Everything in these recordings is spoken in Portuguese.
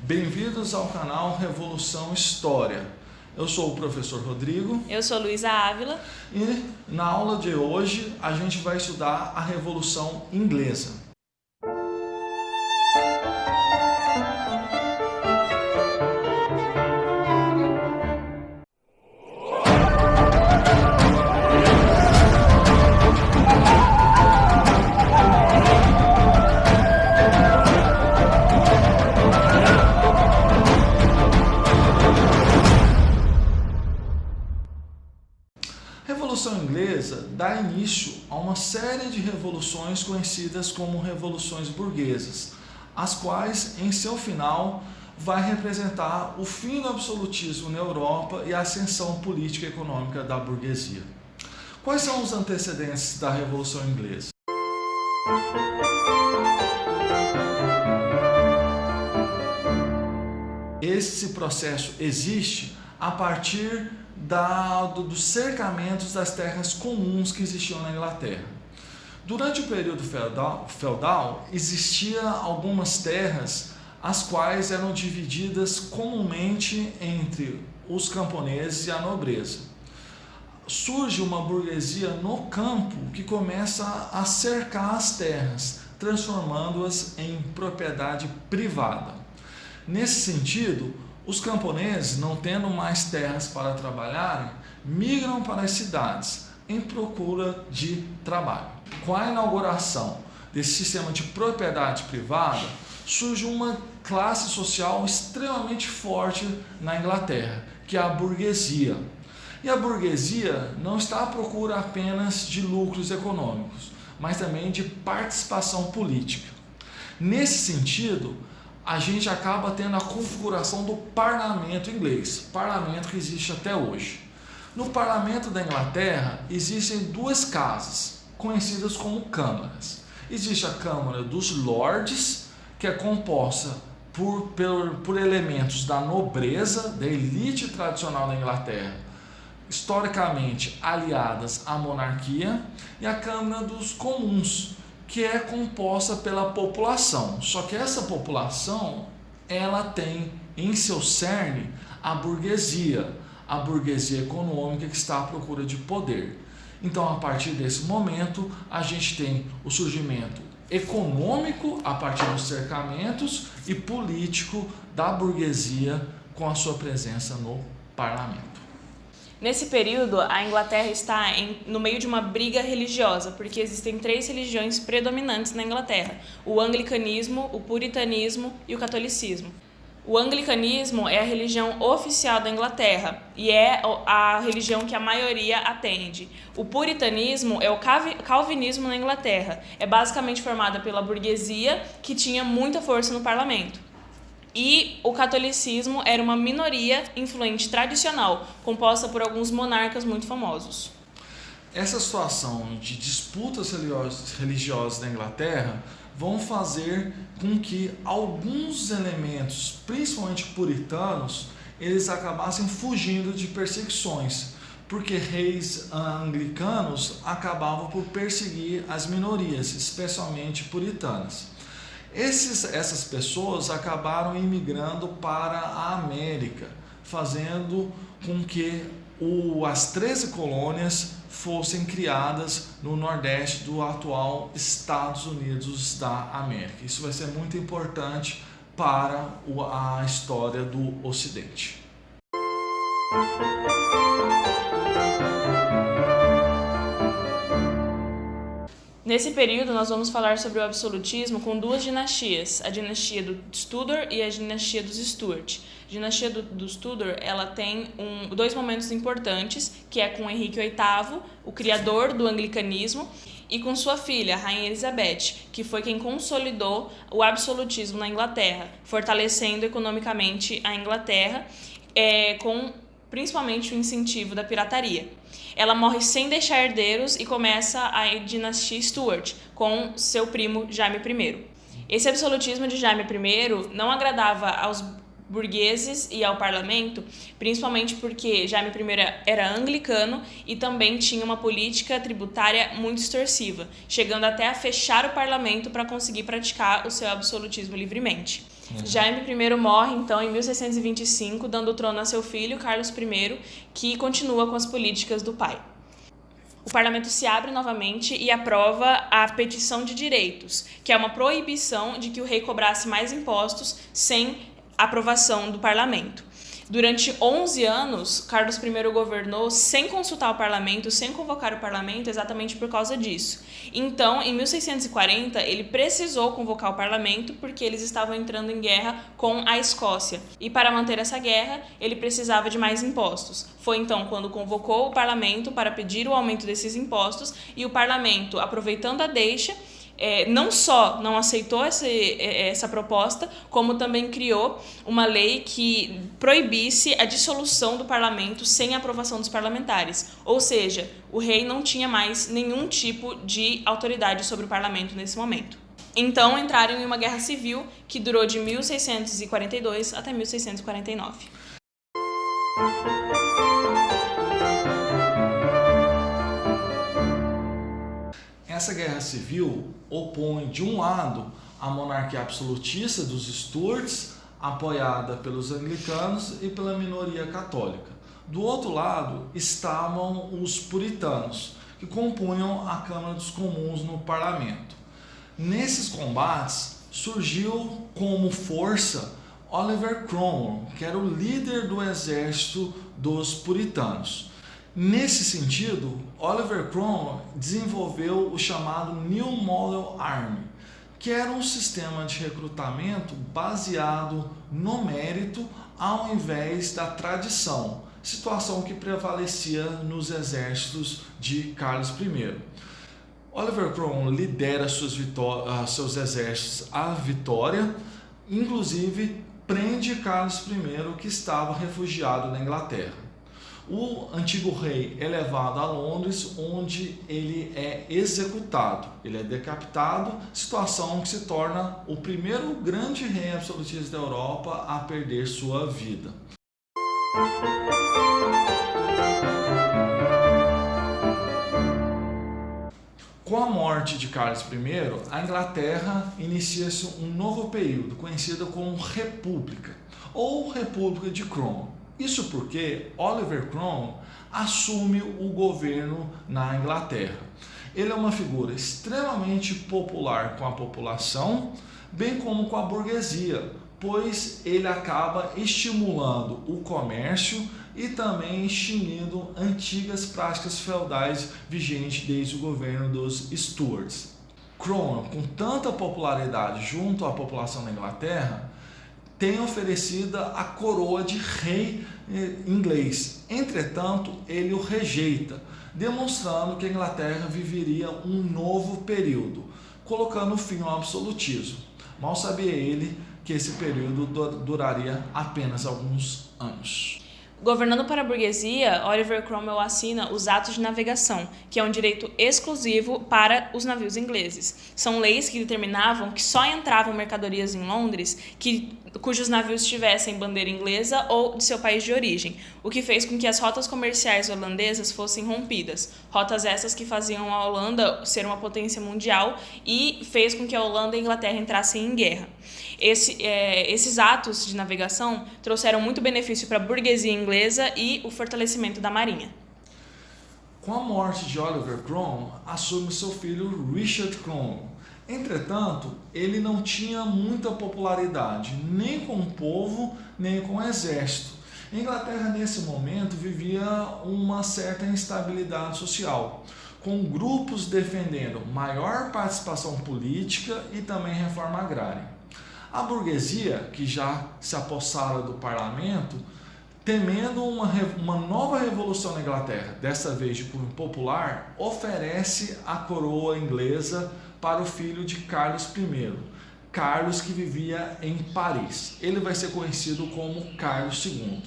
Bem-vindos ao canal Revolução História. Eu sou o professor Rodrigo. Eu sou Luísa Ávila. E na aula de hoje a gente vai estudar a Revolução Inglesa. A Revolução Inglesa dá início a uma série de revoluções conhecidas como revoluções burguesas, as quais, em seu final, vai representar o fim do absolutismo na Europa e a ascensão política e econômica da burguesia. Quais são os antecedentes da Revolução Inglesa? Esse processo existe a partir dos cercamentos das terras comuns que existiam na Inglaterra. Durante o período feudal, existiam algumas terras as quais eram divididas comumente entre os camponeses e a nobreza. Surge uma burguesia no campo que começa a cercar as terras, transformando-as em propriedade privada. Nesse sentido, os camponeses, não tendo mais terras para trabalharem, migram para as cidades em procura de trabalho. Com a inauguração desse sistema de propriedade privada, surge uma classe social extremamente forte na Inglaterra, que é a burguesia. E a burguesia não está à procura apenas de lucros econômicos, mas também de participação política. Nesse sentido, a gente acaba tendo a configuração do parlamento inglês, parlamento que existe até hoje. No parlamento da Inglaterra existem duas casas, conhecidas como câmaras. Existe a Câmara dos Lords, que é composta por elementos da nobreza, da elite tradicional da Inglaterra, historicamente aliadas à monarquia, e a Câmara dos Comuns, que é composta pela população. Só que essa população, ela tem em seu cerne a burguesia econômica que está à procura de poder. Então, a partir desse momento, a gente tem o surgimento econômico a partir dos cercamentos e político da burguesia com a sua presença no parlamento. Nesse período, a Inglaterra está no meio de uma briga religiosa, porque existem 3 religiões predominantes na Inglaterra: o anglicanismo, o puritanismo e o catolicismo. O anglicanismo é a religião oficial da Inglaterra e é a religião que a maioria atende. O puritanismo é o calvinismo na Inglaterra. É basicamente formada pela burguesia, que tinha muita força no parlamento. E o catolicismo era uma minoria influente tradicional, composta por alguns monarcas muito famosos. Essa situação de disputas religiosas na Inglaterra vão fazer com que alguns elementos, principalmente puritanos, eles acabassem fugindo de perseguições, porque reis anglicanos acabavam por perseguir as minorias, especialmente puritanas. Essas pessoas acabaram imigrando para a América, fazendo com que as 13 colônias fossem criadas no nordeste do atual Estados Unidos da América. Isso vai ser muito importante para a história do Ocidente. Nesse período, nós vamos falar sobre o absolutismo com 2 dinastias, a dinastia do Tudor e a dinastia dos Stuart. A dinastia dos Tudor, ela tem 2 momentos importantes, que é com Henrique VIII, o criador do anglicanismo, e com sua filha, a Rainha Elizabeth, que foi quem consolidou o absolutismo na Inglaterra, fortalecendo economicamente a Inglaterra, com principalmente o incentivo da pirataria. Ela morre sem deixar herdeiros e começa a dinastia Stuart, com seu primo Jaime I. Esse absolutismo de Jaime I não agradava aos burgueses e ao parlamento, principalmente porque Jaime I era anglicano e também tinha uma política tributária muito extorsiva, chegando até a fechar o parlamento para conseguir praticar o seu absolutismo livremente. Jaime I morre, então, em 1625, dando o trono a seu filho, Carlos I, que continua com as políticas do pai. O parlamento se abre novamente e aprova a petição de direitos, que é uma proibição de que o rei cobrasse mais impostos sem aprovação do parlamento. Durante 11 anos, Carlos I governou sem consultar o parlamento, sem convocar o parlamento, exatamente por causa disso. Então, em 1640, ele precisou convocar o parlamento porque eles estavam entrando em guerra com a Escócia. E para manter essa guerra, ele precisava de mais impostos. Foi então quando convocou o parlamento para pedir o aumento desses impostos e o parlamento, aproveitando a deixa, não só não aceitou essa proposta, como também criou uma lei que proibisse a dissolução do parlamento sem a aprovação dos parlamentares. Ou seja, o rei não tinha mais nenhum tipo de autoridade sobre o parlamento nesse momento. Então entraram em uma guerra civil que durou de 1642 até 1649. Essa guerra civil opõe, de um lado, a monarquia absolutista dos Stuarts, apoiada pelos anglicanos e pela minoria católica. Do outro lado estavam os puritanos, que compunham a Câmara dos Comuns no parlamento. Nesses combates surgiu como força Oliver Cromwell, que era o líder do exército dos puritanos. Nesse sentido, Oliver Cromwell desenvolveu o chamado New Model Army, que era um sistema de recrutamento baseado no mérito ao invés da tradição, situação que prevalecia nos exércitos de Carlos I. Oliver Cromwell lidera seus exércitos à vitória, inclusive prende Carlos I, que estava refugiado na Inglaterra. O antigo rei é levado a Londres, onde ele é executado, ele é decapitado, situação que se torna o primeiro grande rei absolutista da Europa a perder sua vida. Com a morte de Carlos I, a Inglaterra inicia-se um novo período, conhecido como República, ou República de Cromwell. Isso porque Oliver Cromwell assume o governo na Inglaterra. Ele é uma figura extremamente popular com a população, bem como com a burguesia, pois ele acaba estimulando o comércio e também extinguindo antigas práticas feudais vigentes desde o governo dos Stuarts. Cromwell, com tanta popularidade junto à população da Inglaterra, tem oferecida a coroa de rei inglês. Entretanto, ele o rejeita, demonstrando que a Inglaterra viveria um novo período, colocando fim ao absolutismo. Mal sabia ele que esse período duraria apenas alguns anos. Governando para a burguesia, Oliver Cromwell assina os Atos de Navegação, que é um direito exclusivo para os navios ingleses. São leis que determinavam que só entravam mercadorias em Londres cujos navios tivessem bandeira inglesa ou de seu país de origem, o que fez com que as rotas comerciais holandesas fossem rompidas. Rotas essas que faziam a Holanda ser uma potência mundial e fez com que a Holanda e a Inglaterra entrassem em guerra. Esses atos de navegação trouxeram muito benefício para a burguesia inglesa e o fortalecimento da marinha. Com a morte de Oliver Cromwell, assume seu filho Richard Cromwell. Entretanto, ele não tinha muita popularidade, nem com o povo, nem com o exército. A Inglaterra, nesse momento, vivia uma certa instabilidade social, com grupos defendendo maior participação política e também reforma agrária. A burguesia, que já se apossara do parlamento, temendo uma nova revolução na Inglaterra, dessa vez de cunho popular, oferece a coroa inglesa para o filho de Carlos I, Carlos, que vivia em Paris. Ele vai ser conhecido como Carlos II.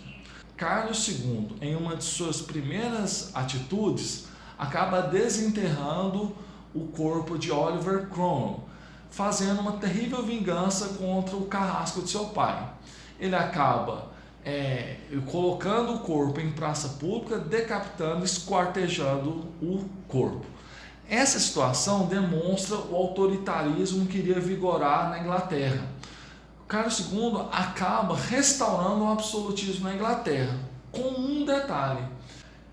Carlos II, em uma de suas primeiras atitudes, acaba desenterrando o corpo de Oliver Cromwell, fazendo uma terrível vingança contra o carrasco de seu pai. Ele acaba colocando o corpo em praça pública, decapitando, esquartejando o corpo. Essa situação demonstra o autoritarismo que iria vigorar na Inglaterra. Carlos II acaba restaurando o absolutismo na Inglaterra, com um detalhe: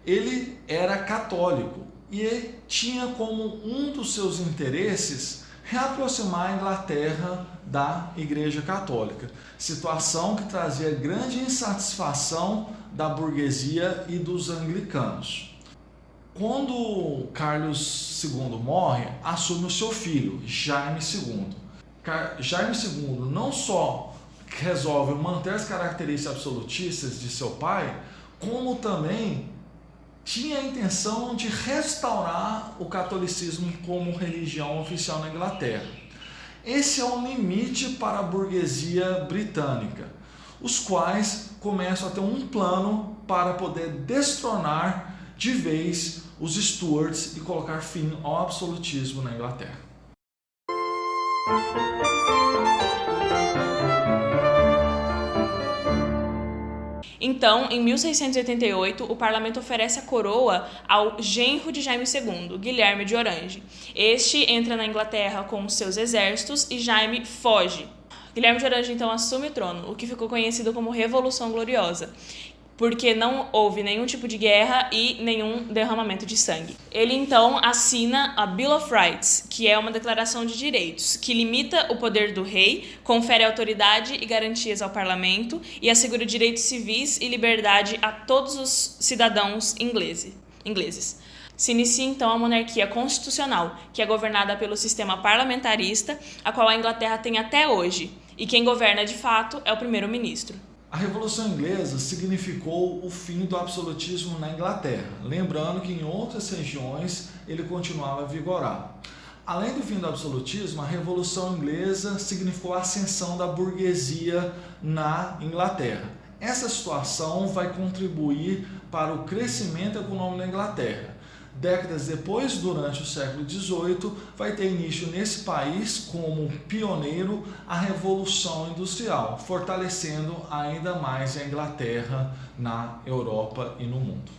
ele era católico e tinha como um dos seus interesses reaproximar a Inglaterra da Igreja Católica, situação que trazia grande insatisfação da burguesia e dos anglicanos. Quando Carlos II morre, assume o seu filho, Jaime II. Jaime II não só resolve manter as características absolutistas de seu pai, como também tinha a intenção de restaurar o catolicismo como religião oficial na Inglaterra. Esse é um limite para a burguesia britânica, os quais começam a ter um plano para poder destronar de vez os Stuarts e colocar fim ao absolutismo na Inglaterra. Então, em 1688, o parlamento oferece a coroa ao genro de Jaime II, Guilherme de Orange. Este entra na Inglaterra com seus exércitos e Jaime foge. Guilherme de Orange então assume o trono, o que ficou conhecido como Revolução Gloriosa, porque não houve nenhum tipo de guerra e nenhum derramamento de sangue. Ele então assina a Bill of Rights, que é uma declaração de direitos, que limita o poder do rei, confere autoridade e garantias ao parlamento e assegura direitos civis e liberdade a todos os cidadãos ingleses. Se inicia então a monarquia constitucional, que é governada pelo sistema parlamentarista, a qual a Inglaterra tem até hoje, e quem governa de fato é o primeiro-ministro. A Revolução Inglesa significou o fim do absolutismo na Inglaterra, lembrando que em outras regiões ele continuava a vigorar. Além do fim do absolutismo, a Revolução Inglesa significou a ascensão da burguesia na Inglaterra. Essa situação vai contribuir para o crescimento econômico da Inglaterra. Décadas depois, durante o século XVIII, vai ter início nesse país, como pioneiro, a Revolução Industrial, fortalecendo ainda mais a Inglaterra na Europa e no mundo.